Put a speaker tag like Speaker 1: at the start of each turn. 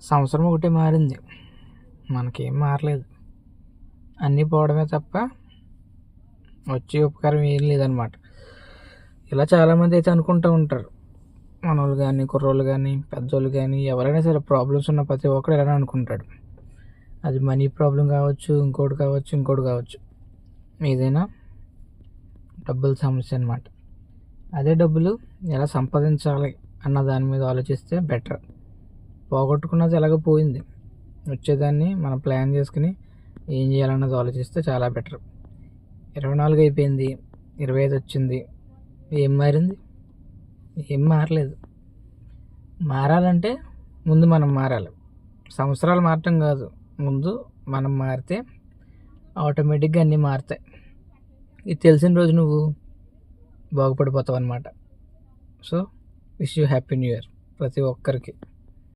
Speaker 1: సంవత్సరం ఒకటే మారింది, మనకేం మారలేదు. అన్నీ పోవడమే తప్ప వచ్చే ఉపకారం ఏం లేదనమాట. ఇలా చాలామంది అయితే అనుకుంటూ ఉంటారు. మనోళ్ళు కానీ, కుర్రోళ్ళు కానీ, పెద్దోళ్ళు కానీ, ఎవరైనా సరే ప్రాబ్లమ్స్ ఉన్న ప్రతి ఒక్కరు ఇలానే అనుకుంటాడు. అది మనీ ప్రాబ్లం కావచ్చు, ఇంకోటి కావచ్చు, ఇంకోటి కావచ్చు, ఏదైనా డబ్బుల సమస్య అనమాట. అదే డబ్బులు ఎలా సంపాదించాలి అన్న దాని మీద ఆలోచిస్తే బెటర్. పోగొట్టుకున్నది ఎలాగో పోయింది, వచ్చేదాన్ని మనం ప్లాన్ చేసుకుని ఏం చేయాలన్నది ఆలోచిస్తే చాలా బెటర్. 24 అయిపోయింది, 25 వచ్చింది, ఏం మారింది? ఏం మారలేదు. మారాలంటే ముందు మనం మారాలి. సంవత్సరాలు మారటం కాదు, ముందు మనం మారితే ఆటోమేటిక్గా అన్నీ మారుతాయి. ఇది తెలిసిన రోజు నువ్వు బాగుపడిపోతావు అనమాట. So wish you happy new year ప్రతి ఒక్కరికి.